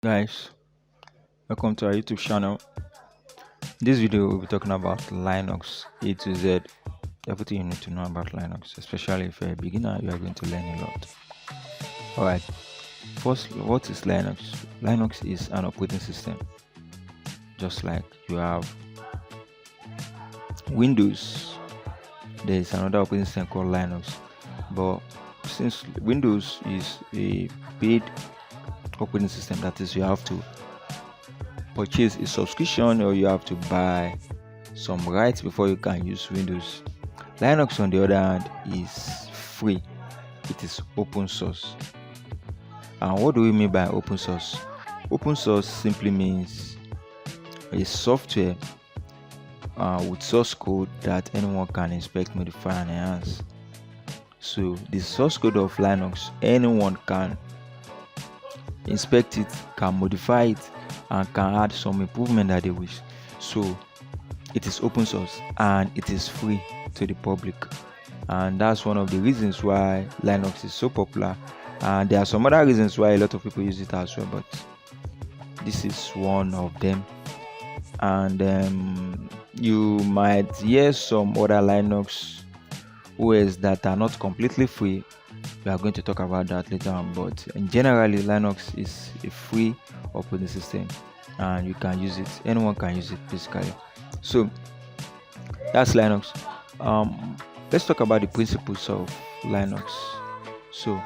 Guys, welcome to our YouTube channel. In this video, we'll be talking about Linux A to Z, everything you need to know about Linux, especially if you're a beginner, you are going to learn a lot. Alright, first, what is Linux? Linux is an operating system, just like you have Windows. There is another operating system called Linux, but since Windows is a paid operating system, that is, you have to purchase a subscription or you have to buy some rights before you can use Windows. Linux, on the other hand, is free. It is open source. And what do we mean by open source? Open source simply means a software with source code that anyone can inspect, modify, and enhance. So the source code of Linux, anyone can inspect it, can modify it, and can add some improvement that they wish. So it is open source and it is free to the public, and that's one of the reasons why Linux is so popular. And there are some other reasons why a lot of people use it as well, but this is one of them. And you might hear some other Linux OS that are not completely free. We are going to talk about that later on, but generally Linux is a free operating system and you can use it. Anyone can use it basically. So that's Linux. Let's talk about the principles of Linux. So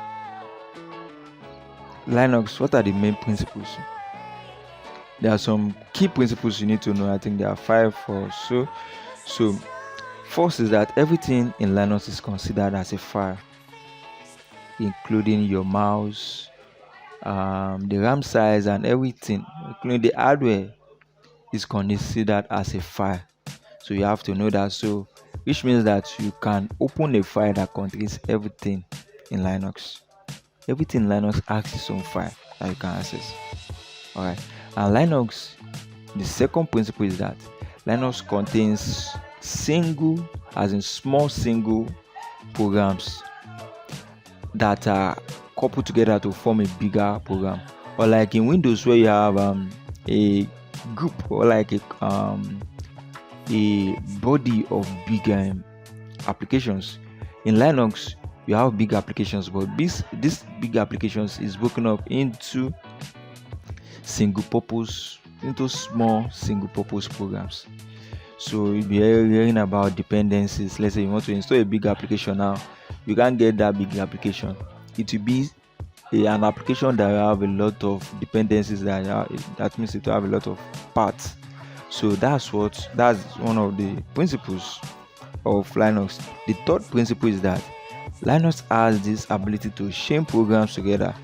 Linux, what are the main principles? There are some key principles you need to know. I think there are 5 or so. So first is that everything in Linux is considered as a file, including your mouse, the RAM size, and everything, including the hardware, is considered as a file. So you have to know that. So which means that you can open a file that contains everything in Linux. Everything in Linux has its own file that you can access. Alright. And Linux, the second principle is that Linux contains single, as in small single programs that are coupled together to form a bigger program. Or like in Windows, where you have a group or like a body of big applications. In Linux, you have big applications, but this big applications is broken up into small single purpose programs. So you'll be hearing about dependencies. Let's say you want to install a big application now, you can't get that big application. It will be an application that will have a lot of dependencies, that means it will have a lot of parts. So that's one of the principles of Linux. The third principle is that Linux has this ability to chain programs together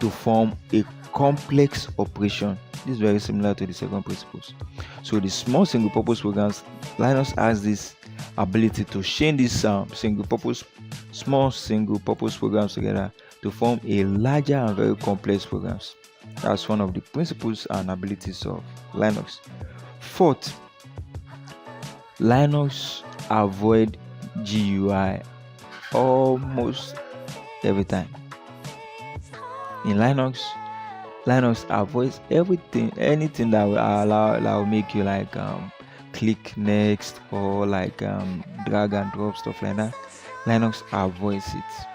to form a complex operation. This is very similar to the second principles. So the small single purpose programs, Linux has this ability to chain these small single purpose programs together to form a larger and very complex programs. That's one of the principles and abilities of Linux. Fourth, Linux avoid GUI almost every time. In Linux avoids anything that will make you like click next or like drag and drop, stuff like that. Linux avoids it.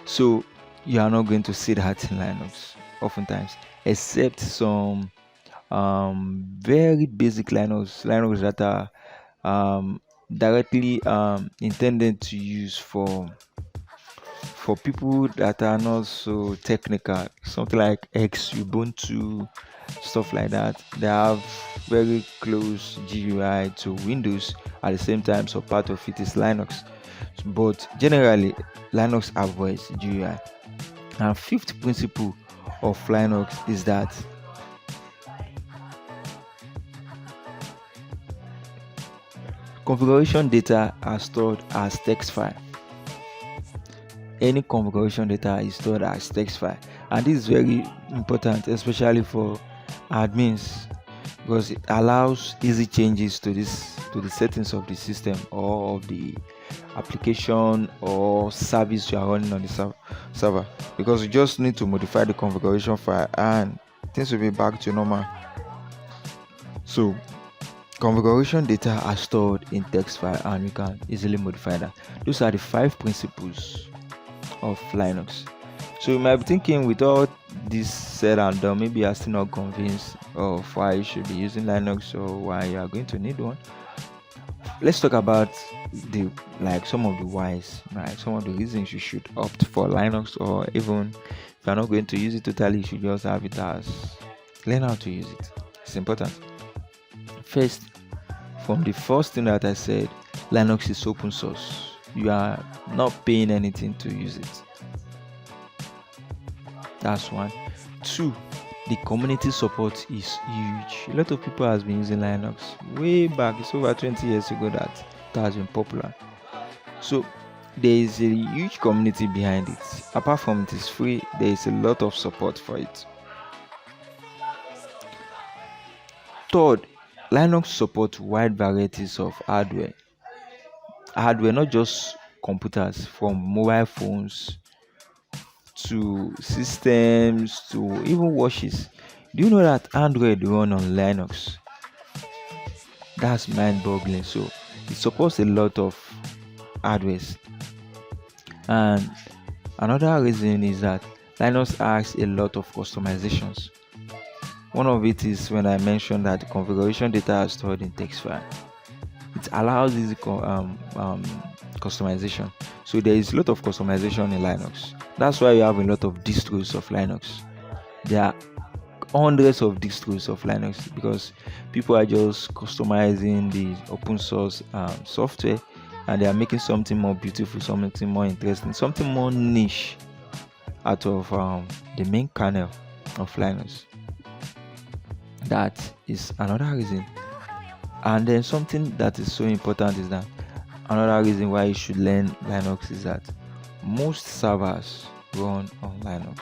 So you are not going to see that in Linux oftentimes, except some very basic Linux that are directly intended to use for people that are not so technical, something like X, Ubuntu, stuff like that. They have very close GUI to Windows. At the same time, so part of it is Linux, but generally Linux avoids GUI. And fifth principle of Linux is that configuration data are stored as text file. Any configuration data is stored as text file, and this is very important, especially for admins, because it allows easy changes to the settings of the system or of the application or service you are running on the server, because you just need to modify the configuration file and things will be back to normal. So configuration data are stored in text file and we can easily modify that. Those are the 5 principles of Linux. So you might be thinking, with all this said and done, maybe you're still not convinced of why you should be using Linux or why you are going to need one. Let's talk about the some of the whys, some of the reasons you should opt for Linux, or even if you're not going to use it totally, you should just have it as learn how to use it. It's important. First, from the first thing that I said, Linux is open source. You are not paying anything to use it. That's one. Two, the community support is huge. A lot of people has been using Linux way back. It's over 20 years ago that it has been popular. So there is a huge community behind it. Apart from it is free, there is a lot of support for it. Third, Linux supports wide varieties of hardware. Hardware, not just computers, from mobile phones to systems to even watches. Do you know that Android run on Linux? That's mind-boggling. So it supports a lot of hardwares. And another reason is that Linux has a lot of customizations. One of it is when I mentioned that the configuration data are stored in text file. It allows easy customization. So there is a lot of customization in Linux. That's why you have a lot of distros of Linux. There are hundreds of distros of Linux because people are just customizing the open source software, and they are making something more beautiful, something more interesting, something more niche out of the main kernel of Linux. That is another reason. And then something that is so important is that another reason why you should learn Linux is that most servers run on Linux.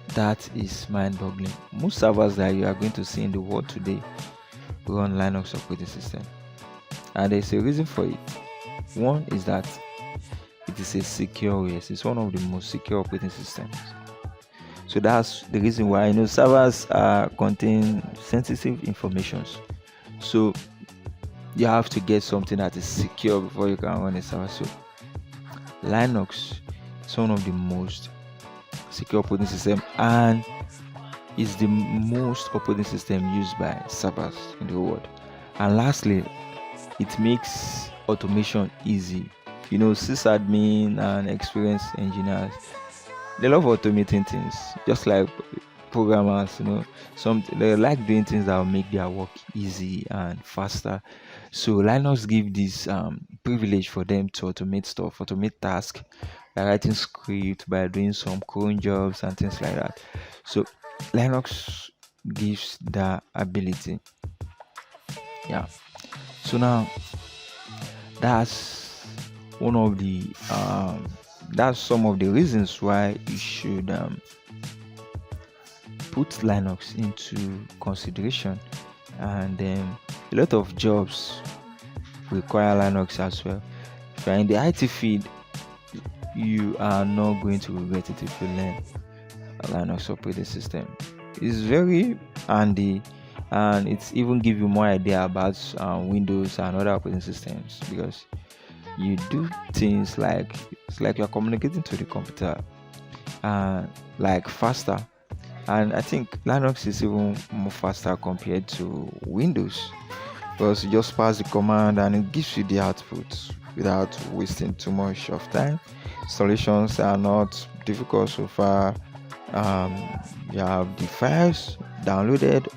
That is mind-boggling. Most servers that you are going to see in the world today run Linux operating system, and there's a reason for it. One is that it is a secure OS. It's one of the most secure operating systems. So that's the reason why servers contain sensitive information. So you have to get something that is secure before you can run a server. So Linux is one of the most secure operating system and is the most operating system used by servers in the world. And lastly, it makes automation easy. Sysadmin and experienced engineers, they love automating things, just like programmers. They like doing things that will make their work easy and faster. So Linux gives this privilege for them to automate tasks by writing script, by doing some cron jobs and things like that. So Linux gives that ability. Yeah. So now that's one of the that's some of the reasons why you should put Linux into consideration. And then a lot of jobs require Linux as well. If you're in the IT field, you are not going to regret it if you learn a Linux operating system. It's very handy, and it's even give you more idea about Windows and other operating systems, because you do things like it's like you're communicating to the computer like faster. And I think Linux is even more faster compared to Windows, because you just pass the command and it gives you the output without wasting too much of time. Installations are not difficult so far. You have the files downloaded,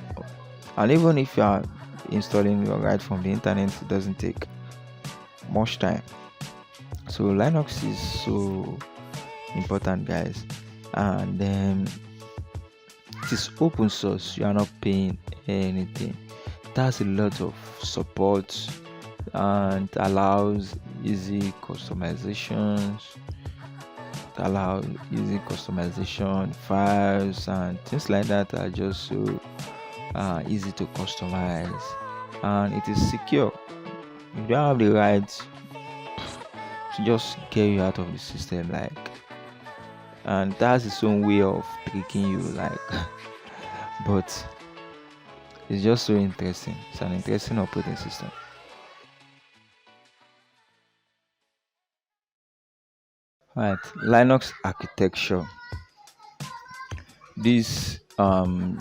and even if you are installing right from the internet, it doesn't take much time. So Linux is so important, guys. And then it is open source. You are not paying anything. It has a lot of support and allows easy customizations. It allows easy customization. Files and things like that are just so easy to customize, and it is secure. You don't have the right to just get you out of the system. Like, and that's its own way of tricking you, like. But it's just so interesting. It's an interesting operating system. Right, Linux architecture. This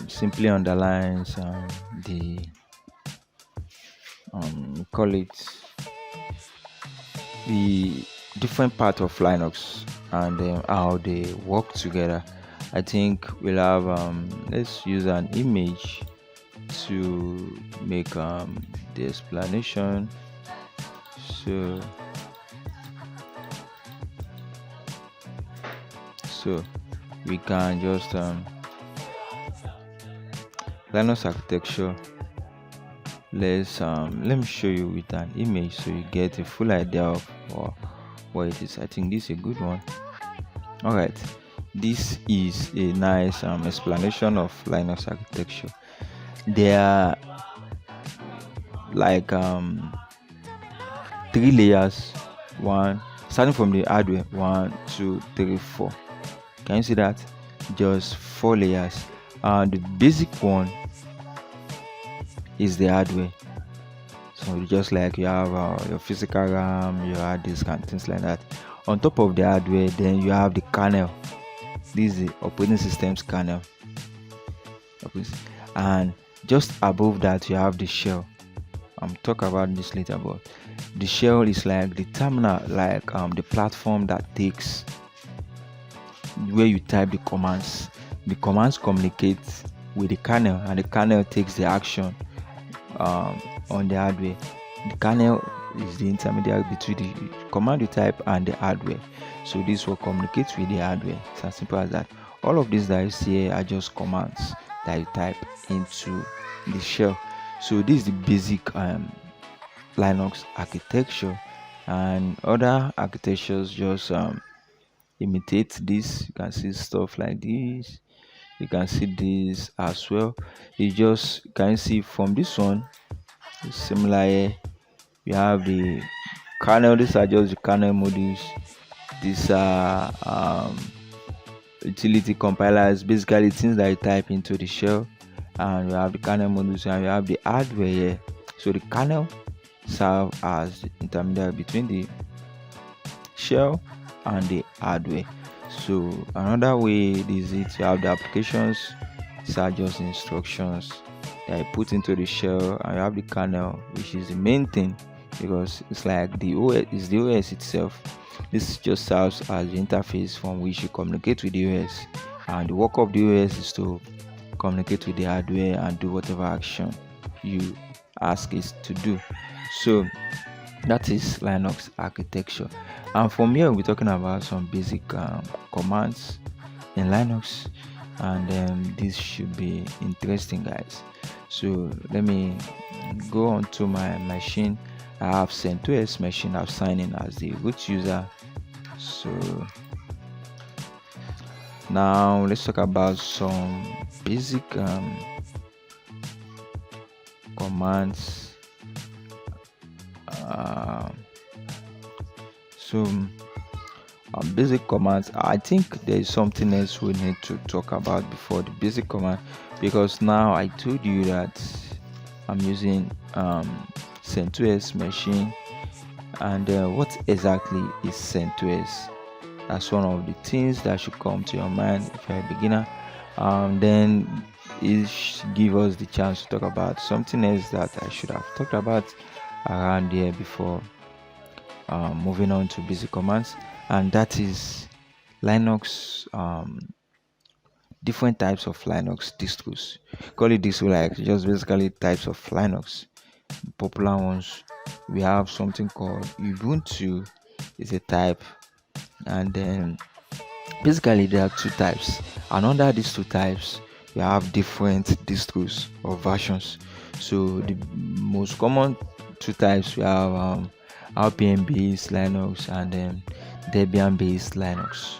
simply underlines the call it the different part of Linux and how they work together. I think we'll have let's use an image to make the explanation. So so we can just Linux architecture. Let me show you with an image so you get a full idea of what it is. I think this is a good one. All right, this is a nice explanation of Linux architecture. There are like three layers. One, starting from the hardware, 1, 2, 3, 4. Can you see that? Just 4 layers. And the basic one is the hardware. So just like you have your physical RAM, your hard disk and things like that. On top of the hardware, then you have the kernel. This is the operating system's kernel. And just above that, you have the shell. I'm talk about this later, but the shell is like the terminal, like the platform that takes where you type the commands. The commands communicate with the kernel, and the kernel takes the action on the hardware. The kernel is the intermediary between the command you type and the hardware. So this will communicate with the hardware. It's as simple as that. All of these that you see here are just commands that you type into the shell. So this is the basic Linux architecture, and other architectures just imitate this. You can see stuff like this. You can see this as well. You just can see from this one, it's similar here. You have the kernel. These are just the kernel modules. These are utility compilers, basically things that you type into the shell. And you have the kernel modules, and you have the hardware here. So the kernel serve as the intermediary between the shell and the hardware. So another way is it you have the applications. These are just instructions that you put into the shell, and you have the kernel, which is the main thing, because it's like the OS is the OS itself. This just serves as the interface from which you communicate with the OS, and the work of the OS is to communicate with the hardware and do whatever action you ask it to do. So that is Linux architecture. And from here, we'll be talking about some basic commands in Linux, and this should be interesting, guys. So let me go on to my machine. I have CentOS machine. I've signed in as the root user. So now let's talk about some basic commands. Basic commands. I think there is something else we need to talk about before the basic command, because now I told you that I'm using CentOS machine, and what exactly is CentOS? That's one of the things that should come to your mind if you're a beginner. Then it should give us the chance to talk about something else that I should have talked about around here before moving on to basic commands, and that is Linux. Different types of Linux distros. Call it distro, like just basically types of Linux. Popular ones, we have something called Ubuntu, is a type, and then basically there are two types, and under these two types we have different distros or versions. So the most common two types, we have RPM based Linux and then Debian based Linux.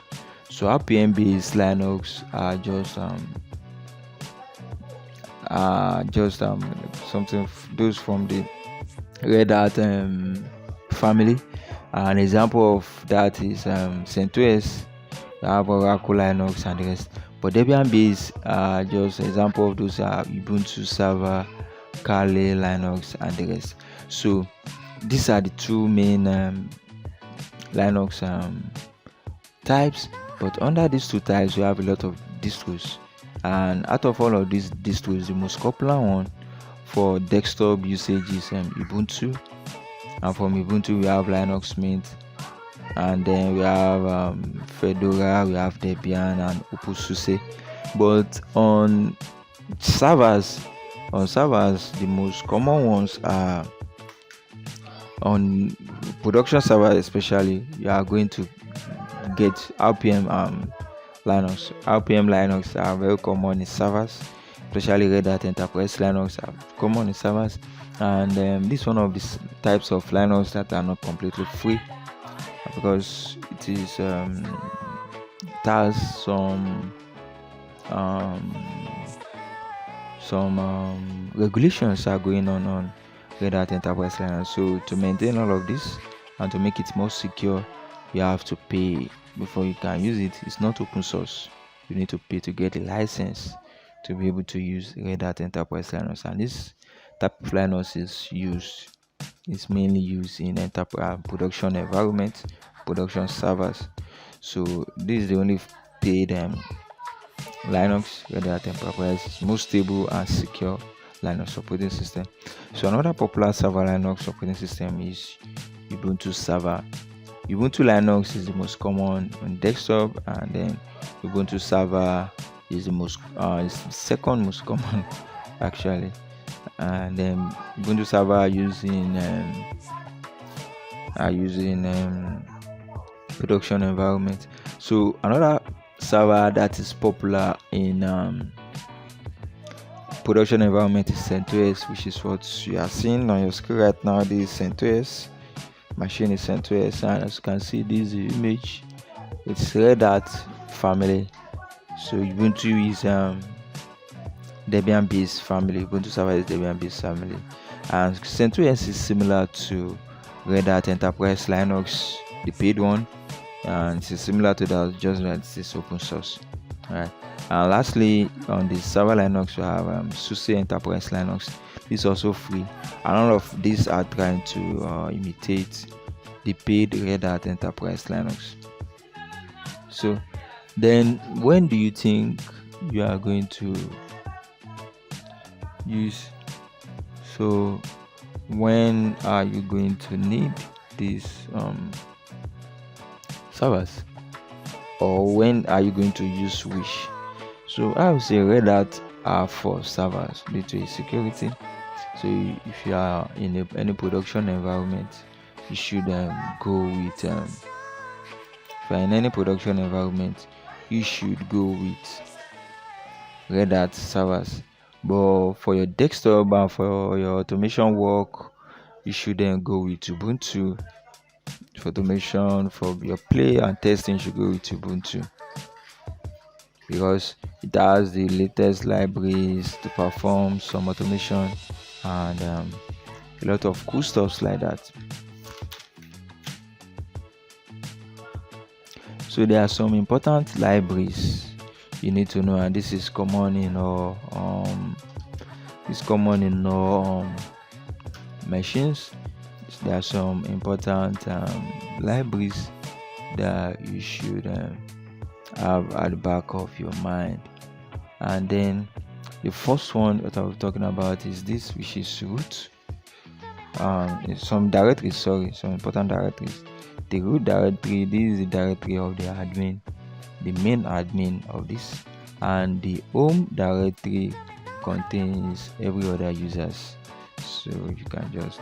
So RPM based Linux are just something those from the Red Hat family. An example of that is CentOS, We have Oracle Linux and the rest. But Debian base are just example of those are Ubuntu Server, Kali Linux and the rest. So these are the two main Linux types. But under these two types, we have a lot of distros. And out of all of these distros, the most popular one for desktop usage is Ubuntu. And from Ubuntu, we have Linux Mint, and then we have Fedora, we have Debian and OpenSUSE. But on servers, the most common ones are on production server, especially. You are going to get RPM Linux. RPM Linux are very common in servers, especially Red Hat Enterprise Linux are common in servers. And this is one of the types of Linux that are not completely free, because it has some regulations are going on Red Hat Enterprise Linux. So to maintain all of this and to make it more secure, you have to pay before you can use it. It's not open source. You need to pay to get a license to be able to use Red Hat Enterprise Linux. And this type of Linux is mainly used in enterprise production environment, production servers. So this is the only paid Linux Red Hat Enterprise, most stable and secure Linux operating system. So another popular server Linux operating system is Ubuntu Server. Ubuntu Linux is the most common on desktop, and then Ubuntu Server is the second most common actually. And then Ubuntu Server are using production environment. So another server that is popular in production environment is CentOS, which is what you are seeing on your screen right now. This is CentOS machine is CentOS, and as you can see, this is the image. It's Red Hat family. So Ubuntu is Debian based family. Ubuntu Server is Debian based family, and CentOS is similar to Red Hat Enterprise Linux, the paid one, and it's similar to that, just that it's open source. Alright. And lastly, on the server Linux, we have SUSE Enterprise Linux. It's also free, and all of these are trying to imitate the paid Red Hat Enterprise Linux. So then, when do you think you are going to use? So when are you going to need these servers, or when are you going to use Wish? So I would say Red Hat are for servers due to security. So if you are in any production environment, you should go with if you are in any production environment, you should go with Red Hat servers. But for your desktop and for your automation work, you should then go with Ubuntu. For automation, for your play and testing, you should go with Ubuntu, because it has the latest libraries to perform some automation and a lot of cool stuff like that. So there are some important libraries you need to know, and this is common in all machines. There are some important libraries that you should have at the back of your mind. And then the first one that I was talking about is this, which is root. Some important directories. The root directory, this is the directory of the admin, the main admin of this, and the home directory contains every other users. So you can just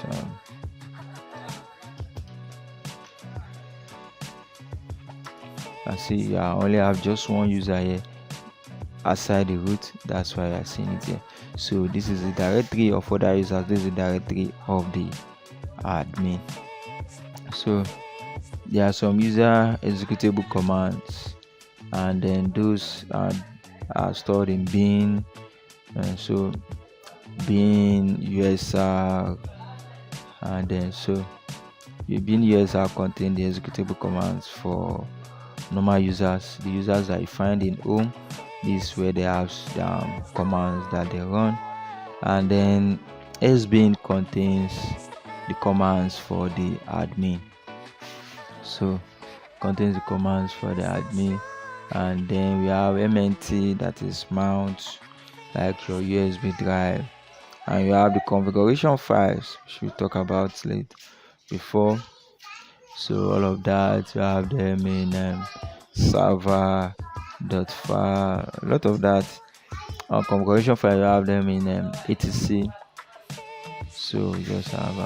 see, I only have just one user here aside the root. That's why I seen it here. So this is the directory of other users. This is the directory of the admin. So there are some user executable commands, and then those are stored in bin. So bin usr, and then so the bin usr contain the executable commands for normal users, the users that you find in home. This is where they have commands that they run, and then SBIN contains the commands for the admin. So contains the commands for the admin, and then we have MNT, that is mount, like your USB drive, and you have the configuration files which we talk about later before. So all of that you have them in server.file, a lot of that. Configuration file you have them in etc. So you just have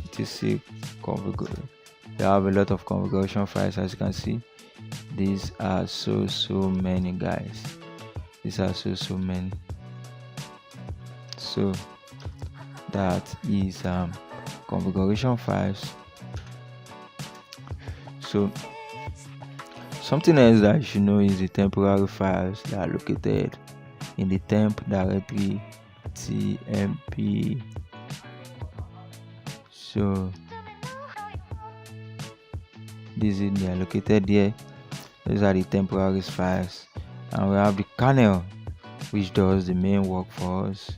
etc configure. You have a lot of configuration files, as you can see. These are so many, guys. These are so many. So that is configuration files. So something else that you should know is the temporary files that are located in the temp directory tmp. So they are located there. These are the temporary files, and we have the kernel, which does the main work for us.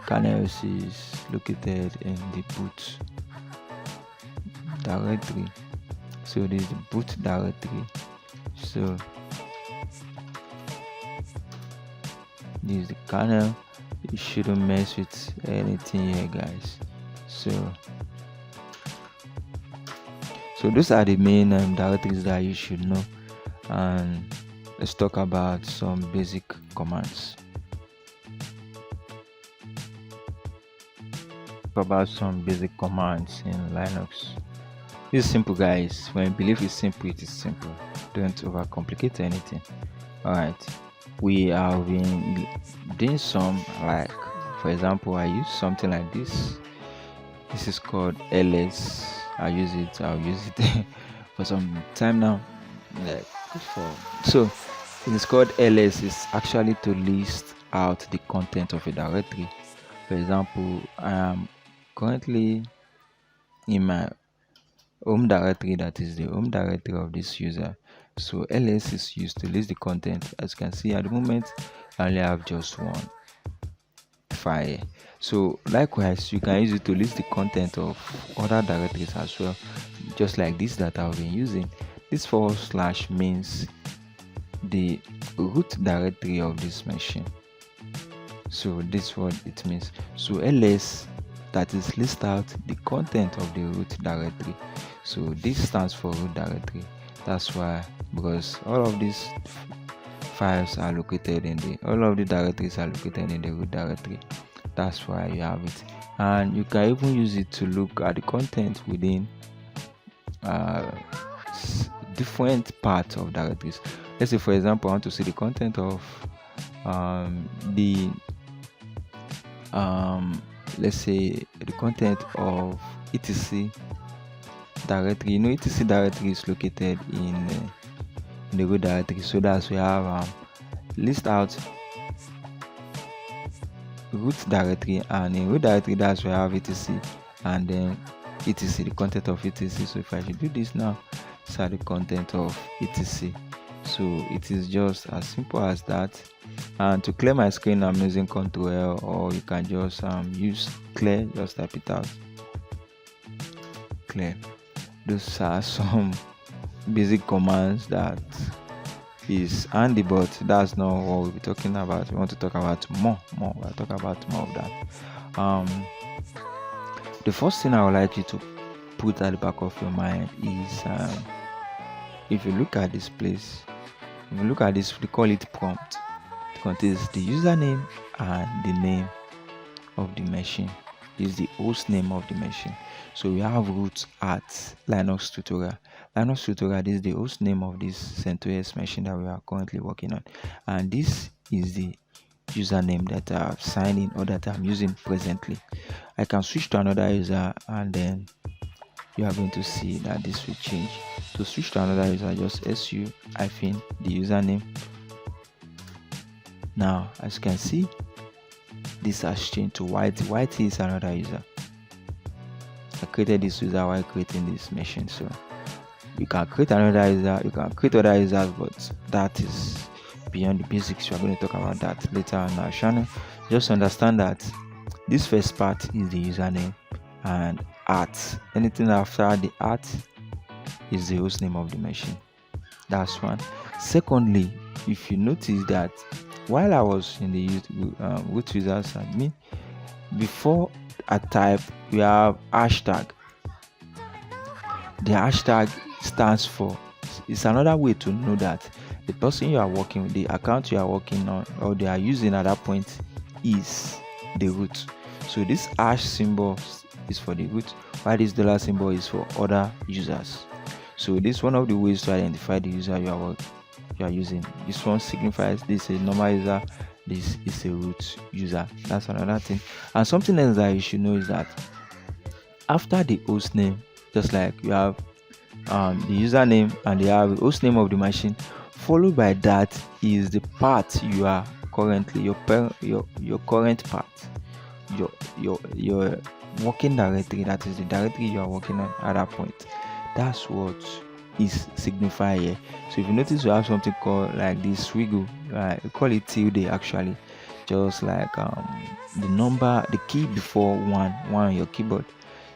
Kernel is located in the boot directory. So this is the boot directory. So this is the kernel. You shouldn't mess with anything here, guys. So those are the main directories that you should know, and let's talk about some basic commands. About some basic commands in Linux. It's simple, guys. When you believe it's simple, it is simple. Don't overcomplicate anything. Alright, we have been doing some, like for example, I use something like this. This is called ls. I'll use it for some time now, like before. So it is called ls. Is actually to list out the content of a directory. For example, I am currently in my home directory, that is the home directory of this user. So ls is used to list the content. As you can see at the moment, I only have just one file. So likewise, you can use it to list the content of other directories as well, just like this that I've been using. This / means the root directory of this machine. So this is what it means. So ls, that is list out the content of the root directory. So this stands for root directory. That's why, because all of these files are located in all of the directories are located in the root directory. That's why you have it. And you can even use it to look at the content within different parts of directories. Let's say, for example, I want to see the content of let's say the content of etc directory. You know, etc directory is located in the root directory. So that's we have list out root directory, and in root directory that's where I have etc, and then etc, the content of etc. So if I should do this now, these are the content of etc. So it is just as simple as that. And to clear my screen, I'm using Ctrl L, or you can just use clear, just type it out, clear. Those are some basic commands that is handy, but that's not what we'll be talking about. We want to talk about more. We'll talk about more of that. The first thing I would like you to put at the back of your mind is if you look at this place, if you look at this, we call it prompt. It contains the username and the name of the machine. This is the host name of the machine. So we have root at Linux tutorial. Linux tutorial, this is the host name of this CentOS machine that we are currently working on, and this is the username that I've signed in or that I'm using presently. I can switch to another user, and then you are going to see that this will change. To switch to another user, just su hyphen the username. Now, as you can see, this has changed to Whitey. Whitey is another user. I created this user while creating this machine. So You can create another user, you can create other users, but that is beyond the basics. We are going to talk about that later on our channel. Just understand that this first part is the username and art. Anything after the art is the host name of the machine. That's one. Secondly, if you notice that while I was in the root users admin, before I type, we have hashtag. The hashtag stands for, it's another way to know that the person you are working with, the account you are working on, or they are using at that point is the root. So this hash symbol is for the root, while this dollar symbol is for other users. So this is one of the ways to identify the user you are using. This one signifies this is a normal user, this is a root user. That's another thing. And something else that you should know is that after the host name, just like you have the username and you have the host name of the machine, followed by that is the part you are currently your current part, your working directory. That is the directory you are working on at that point. That's what is signified here. So if you notice, we have something called like this wiggle, we call it tilde actually, just like the number, the key before one on your keyboard.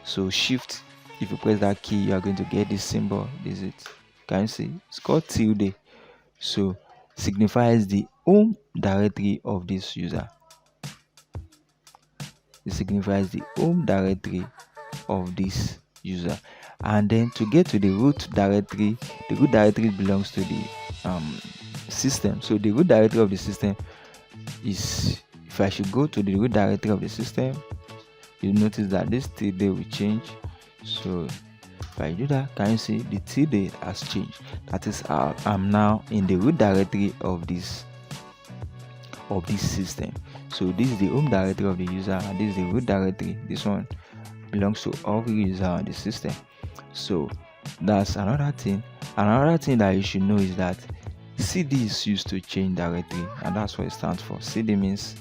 So shift, if you press that key, you are going to get this symbol. This is it. Can you see? It's called tilde. So signifies the home directory of this user. It signifies the home directory of this user. And then to get to the root directory belongs to the system. So the root directory of the system is, if I should go to the root directory of the system, you notice that this tilde will change. So if I do that, can you see the tilde has changed? That is how I'm now in the root directory of this system. So this is the home directory of the user, and this is the root directory. This one belongs to every user on the system. So that's another thing. Another thing that you should know is that CD is used to change directory, and that's what it stands for. CD means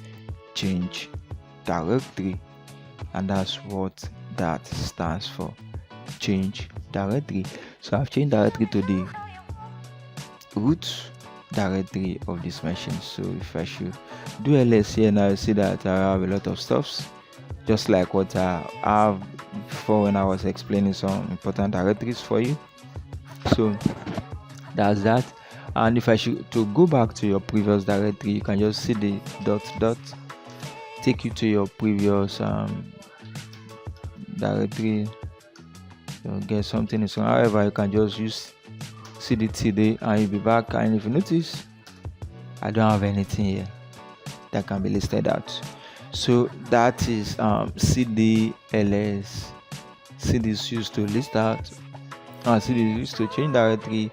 change directory, and that's what that stands for, change directory. So I've changed directory to the root directory of this machine. So if I should do ls here now, you see that I have a lot of stuffs, just like what I have before when I was explaining some important directories for you. So that's that. And if I should to go back to your previous directory, you can just see the dot take you to your previous directory. You'll get something. So however, you can just use cd tilde and you'll be back. And if you notice, I don't have anything here that can be listed out. So that is cd ls. cd is used to list out, cd is used to change directory,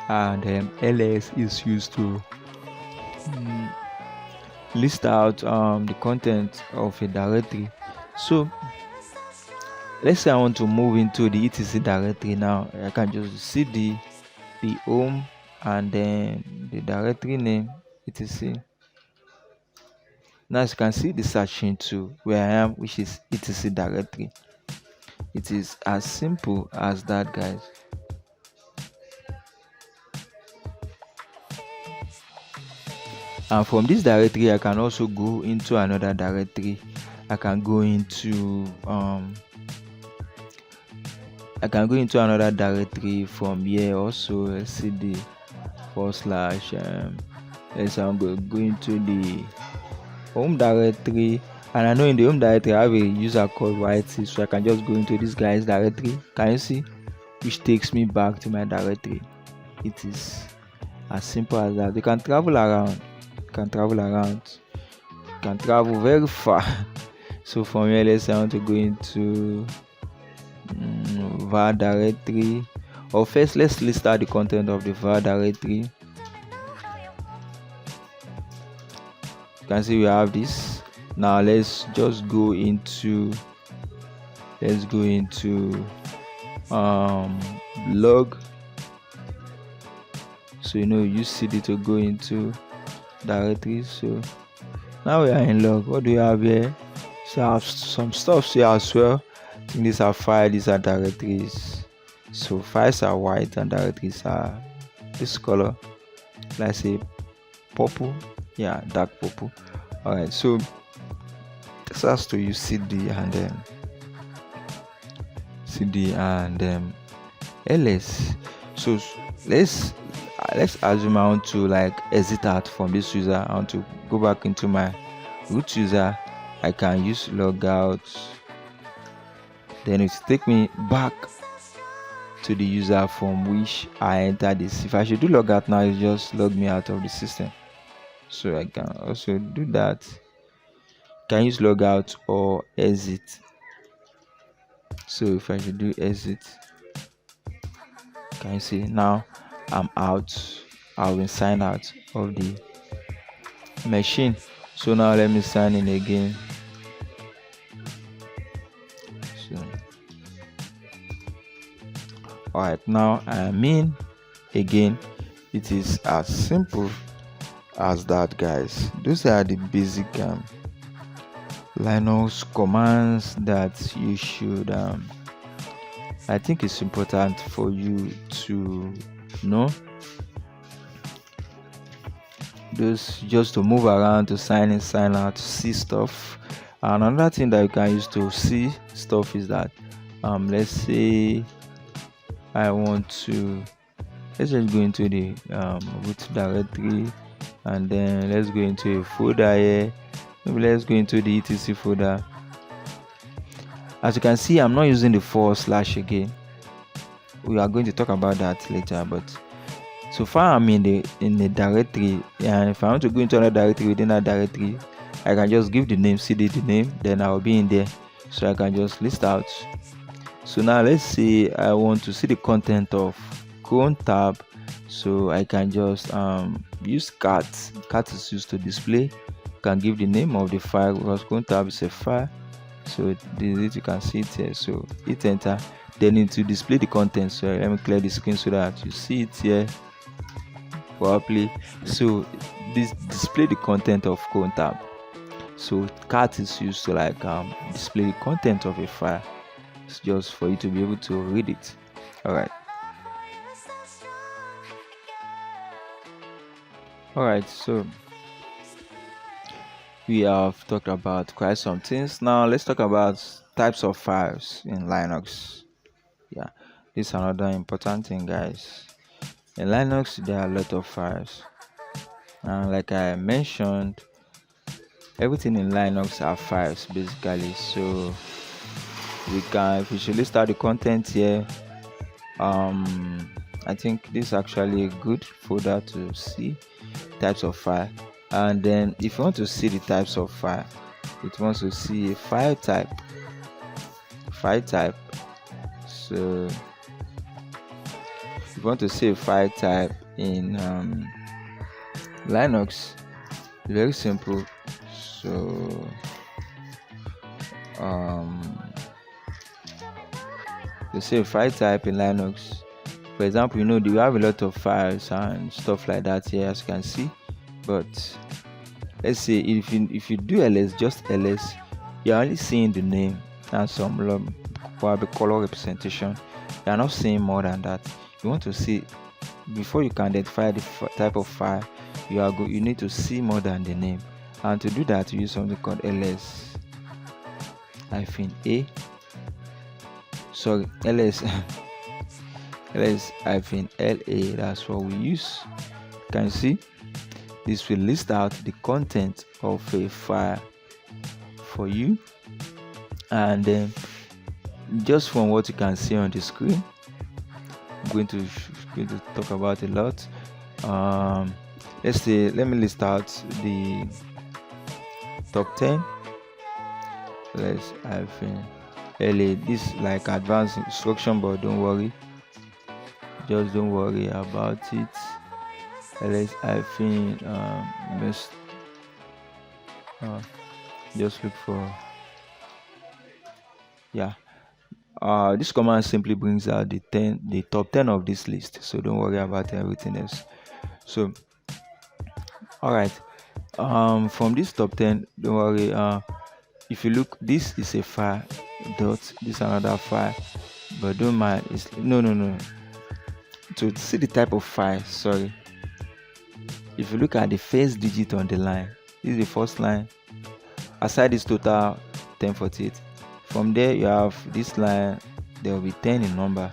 and ls is used to list out the content of a directory. So let's say I want to move into the etc directory now. I can just cd the home and then the directory name etc. Now as you can see the searching to where I am, which is etc directory. It is as simple as that, guys. And from this directory I can also go into another directory. I can go into another directory from here also. Let's see the / let's go into the home directory, and I know in the home directory I have a user called YT, so I can just go into this guy's directory. Can you see? Which takes me back to my directory. It is as simple as that. You can travel around, you can travel very far. So from here, let's say I want to go into var directory, or first let's list out the content of the var directory. You can see we have this. Now let's just go into log. So use cd to go into directories. So now we are in log. What do we have here? So I have some stuff here as well. I think these are files, these are directories. So files are white and directories are this color, let's say purple, yeah, dark purple. All right, so this has to use cd and ls. So let's assume I want to like exit out from this user. I want to go back into my root user. I can use logout, then it take me back to the user from which I entered this. If I should do logout now, it just log me out of the system. So I can also do that. Can use logout or exit. So if I should do exit, can you see now I'm out? I will sign out of the machine. So now let me sign in again. So all right, now I'm in again. It is as simple as that, guys. Those are the basic Linux commands that you should I think it's important for you to know. Those just to move around, to sign in, sign out, to see stuff. And another thing that you can use to see stuff is that let's say I want to, let's just go into the root directory, and then let's go into a folder here. Maybe let's go into the etc folder. As you can see, I'm not using the / again. We are going to talk about that later, but so far I'm in the directory, and if I want to go into another directory within that directory, I can just give the name, cd the name, then I'll be in there. So I can just list out. So now let's say I want to see the content of cron tab, so I can just use cat. Cat is used to display. Can give the name of the file because cron tab is a file. So this you can see it here. So hit enter, then need to display the content. So let me clear the screen so that you see it here properly. So this display the content of cron tab. So cat is used to like display the content of a file. It's just for you to be able to read it. All right, so we have talked about quite some things. Now let's talk about types of files in Linux. Yeah, this is another important thing, guys. In Linux there are a lot of files, and like I mentioned, everything in Linux are files basically. So we should list out the content here. I think this is actually a good folder to see types of file. And then if you want to see the types of file, it wants to see a file type. So if you want to see a file type in Linux, very simple. So to say a file type in Linux, for example, you have a lot of files and stuff like that here, as you can see. But let's say if you do ls, just ls, you're only seeing the name and some probably color representation. You're not seeing more than that. You want to see, before you can identify the type of file, you need to see more than the name. And to do that, you use something called ls -a. Sorry, ls -la. That's what we use. You can see this will list out the content of a file for you, and then just from what you can see on the screen, I'm going to talk about a lot. Let's say, let me list out the top 10. Let's LA. This is like advanced instruction, but don't worry, just don't worry about it. Just look for, yeah, this command simply brings out the top 10 of this list, so don't worry about everything else. So all right, from this top 10, don't worry, if you look, this is a file, this is another file, but don't mind. It's no. To see the type of file, sorry. If you look at the first digit on the line, this is the first line. Aside this total 1048. From there you have this line. There will be 10 in number,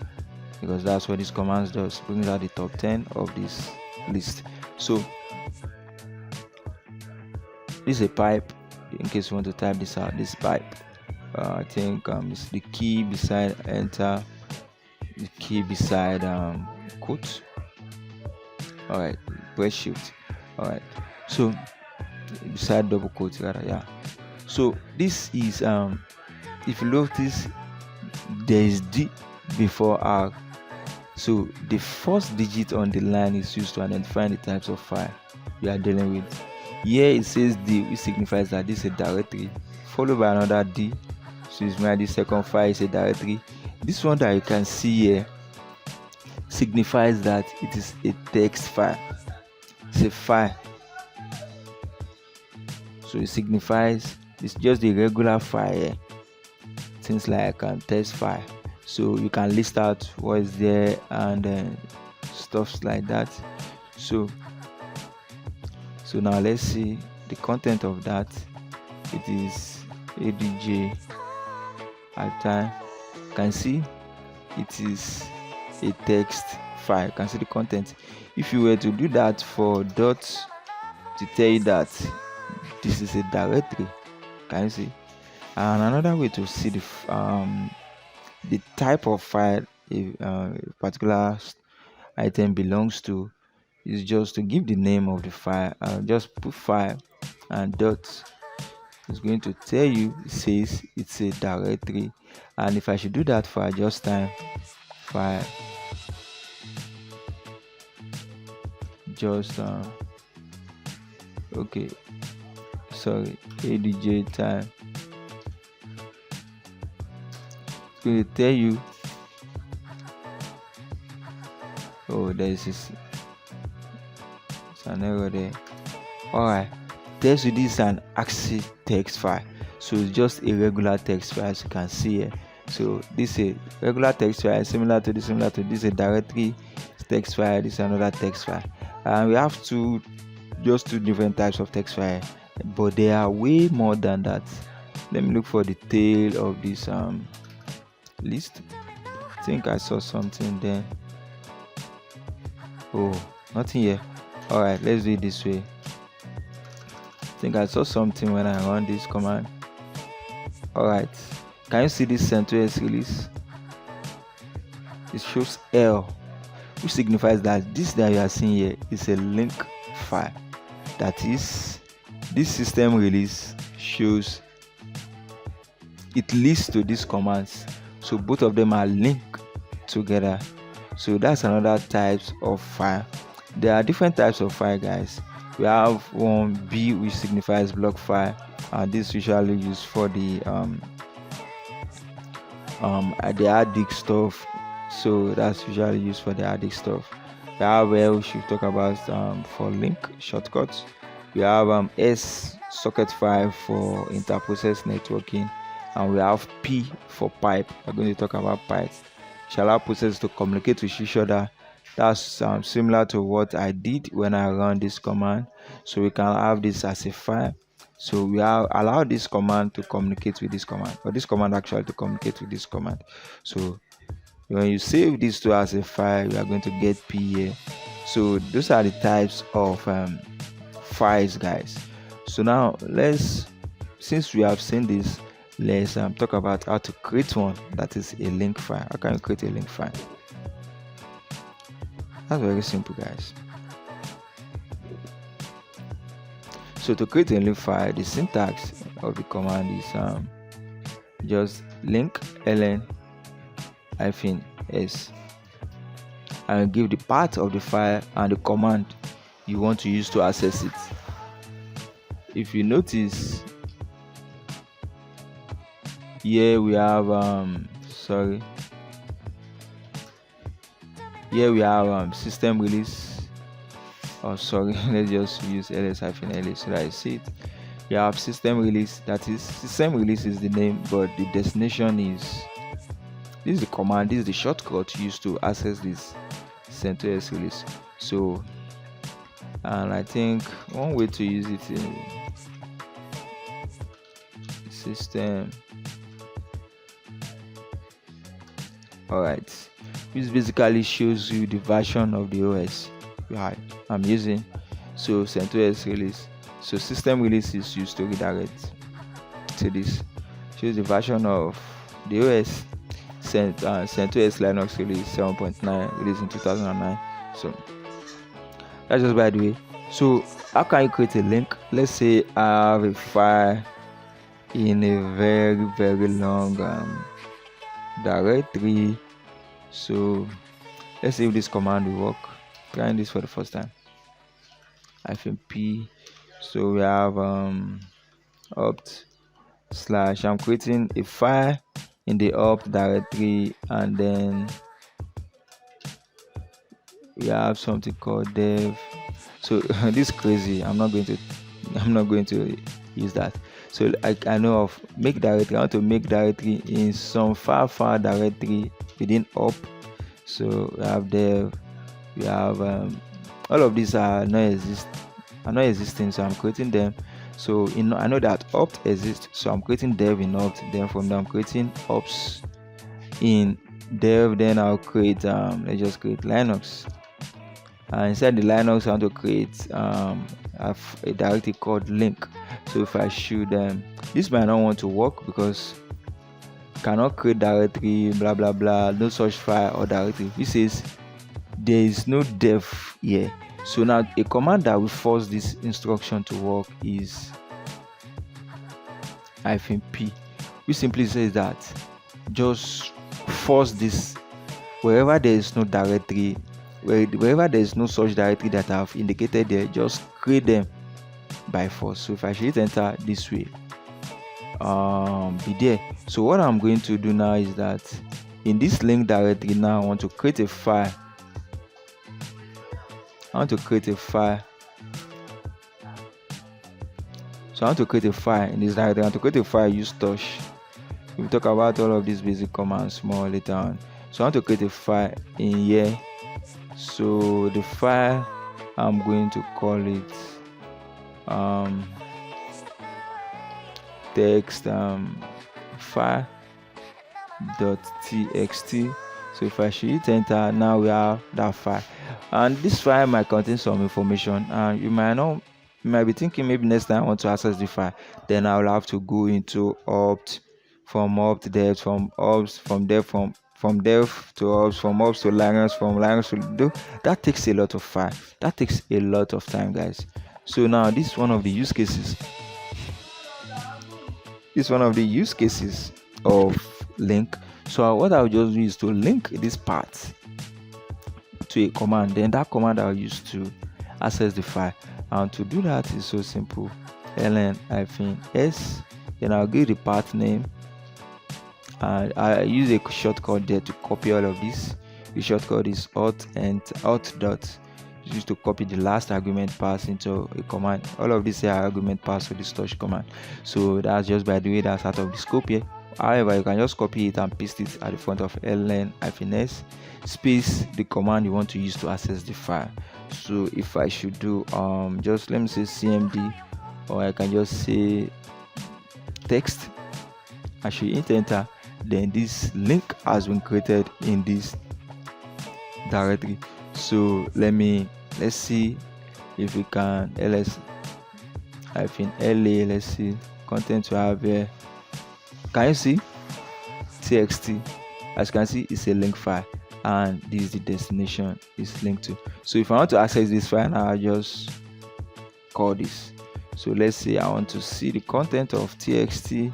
because that's what this command does, brings out the top 10 of this list. So this is a pipe. In case you want to type this out, this pipe, I think it's the key beside enter, the key beside quote. All right, press shift. All right, so beside double quote rather, yeah. So this is if you notice, there is D before R. So the first digit on the line is used to identify the types of file you are dealing with. Here it says D, which signifies that this is a directory, followed by another D. So it's meant the second file is a directory. This one that you can see here signifies that it is a text file. It's a file. So it signifies it's just a regular file here. Things like text file. So you can list out what is there and stuff like that. So now let's see the content of that. It is adj at time. You can see it is a text file. You can see the content. If you were to do that for dot to tell you that this is a directory, can you see? And another way to see the type of file a particular item belongs to is just to give the name of the file. Just put file and dot. It's going to tell you, it says it's a directory. And if I should do that for adjust time, file just okay, sorry, adj time, it's going to tell you, oh, there's an error there. Alright, tells you this is an ASCII text file. So it's just a regular text file, as you can see here. So this is a regular text file, similar to this, a directory text file, this is another text file. And we have two different types of text file, but there are way more than that. Let me look for the tail of this list. I think I saw something there. Oh, nothing here. Alright, let's do it this way. I think I saw something when I run this command. Alright, can you see this CentOS release? It shows L, which signifies that this that you are seeing here is a link file. That is, this system release shows it leads to these commands. So both of them are linked together. So that's another types of file. There are different types of file, guys. We have one B, which signifies block file, and this usually used for the hard disk stuff. So that's usually used for the hard disk stuff. We have L, which we talk about for link shortcuts. We have S, socket file for interprocess networking, and we have P for pipe. We're going to talk about pipes. Shall allow processes to communicate with each other. That's similar to what I did when I run this command. So we can have this as a file. So we allow this command to communicate with this command, or this command actually to communicate with this command. So when you save this to as a file, you are going to get P here. So those are the types of files, guys. So now since we have seen this, let's talk about how to create one that is a link file. How can you create a link file? That's very simple, guys. So to create a link file, the syntax of the command is just link ln -s and give the path of the file and the command you want to use to access it. If you notice, here we have here we have system release. Let's just use ls-ls so that I see it. You have system release, that is system release is the name, but the destination is this is the command, this is the shortcut used to access this CentOS release. So, and I think one way to use it in system. Alright, this basically shows you the version of the OS I'm using. So CentOS release. So system release is used to redirect to this. Shows the version of the OS. CentOS Linux release 7.9, released in 2009. So that's just by the way. So how can you create a link? Let's say I have a file in a very long directory. So let's see if this command will work. Trying this for the first time. -p. So we have opt / I'm creating a file in the opt directory, and then we have something called dev. So this is crazy. I'm not going to use that. So I know of make directory. I want to make directory in some far directory within op. So we have dev. We have all of these are not existing. So I'm creating them. So I know that opt exists. So I'm creating dev in opt. Then from there I'm creating ops in dev. Then I'll create let's just create Linux. Inside the Linux, I want to create a directory called link. So if I should, this might not want to work because cannot create directory, blah blah blah, no such file or directory. This says there is no dev here. So now a command that will force this instruction to work is -p, which simply says that just force this wherever there is no directory. Wherever there is no such directory that I've indicated there, just create them by force. So if I should hit enter this way, be there. So what I'm going to do now is that in this link directory now I want to create a file. So I want to create a file in this directory. I want to create a file, use touch. We'll talk about all of these basic commands more later on. So I want to create a file in here. So the file, I'm going to call it text file.txt. So if I should hit enter, now we have that file, and this file might contain some information, and you might be thinking maybe next time I want to access the file, then I will have to go into opt, from opt dev, from dev to ops, from ops to Linux, from Linux to do. That takes a lot of file. That takes a lot of time, guys. So now this is one of the use cases. Of link. So what I'll just do is to link this part to a command. Then that command I'll use to access the file. And to do that is so simple. -s. Then I'll give the path name. And I use a shortcut there to copy all of this. The shortcut is alt dot, used to copy the last argument pass into a command. All of these are argument pass for this touch command. So that's just by the way that's out of the scope here. However, you can just copy it and paste it at the front of -s space the command you want to use to access the file. So if I should do just let me say cmd, or I can just say text. I should hit enter. Then this link has been created in this directory. So let's see if we can ls-la. Let's see content we have here. Can you see txt? As you can see, it's a link file, and this is the destination it's linked to. So if I want to access this file, I'll just call this. So let's say I want to see the content of txt,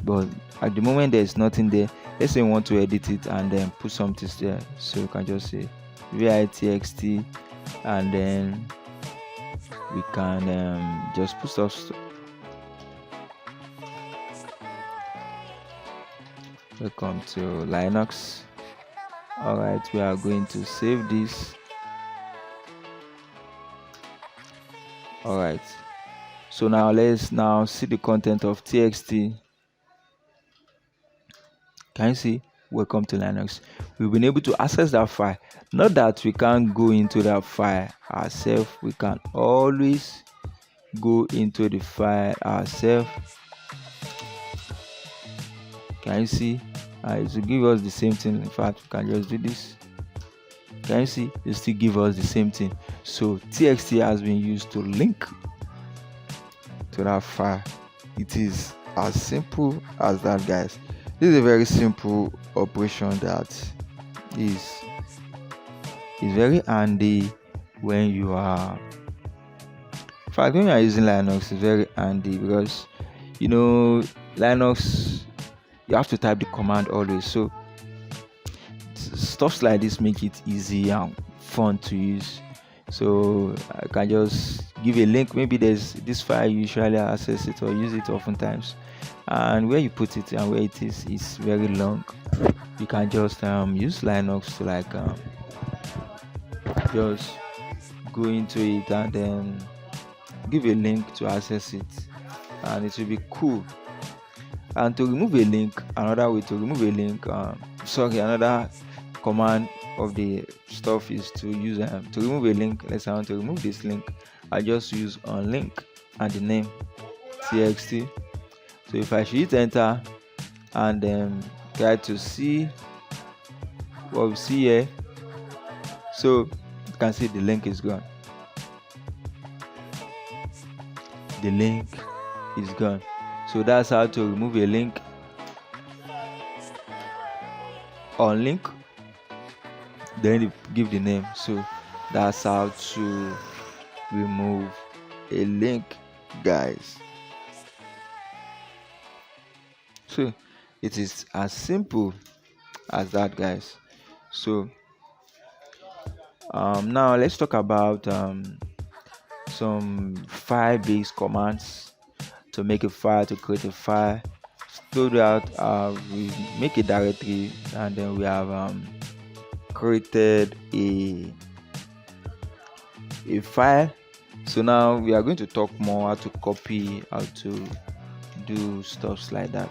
but at the moment there is nothing there. Let's say we want to edit it and then put something there. So you can just say vi.txt, and then we can just put stuff. Welcome to Linux. Alright, we are going to save this. Alright, so now let's see the content of txt. Can you see welcome to Linux. We've been able to access that file. Not that we can't go into that file ourselves, we can always go into the file ourselves. Can you see? It will give us the same thing. In fact, we can just do this. Can you see? It still give us the same thing. So txt has been used to link to that file. It is as simple as that, guys. This is a very simple operation that is very handy when you are, in fact, when you are using Linux. It's very handy because Linux, you have to type the command always. So stuff like this make it easy and fun to use. So I can just give a link. Maybe there's this file, you usually access it or use it oftentimes, and where you put it and where it is very long. You can just use Linux to just go into it and then give a link to access it, and it will be cool. And to remove a link, another way to remove a link, another command of the stuff is to use to remove a link. Let's say I want to remove this link, I just use unlink and the name txt. So if I should hit enter and then try to see what we see here, so you can see the link is gone. The link is gone. So that's how to remove a link. Unlink, then you give the name. So that's how to remove a link, guys. So it is as simple as that, guys. So now let's talk about some file-based commands to make a file, to create a file. So that we make a directory and then we have created a file. So now we are going to talk more how to copy, how to do stuff like that.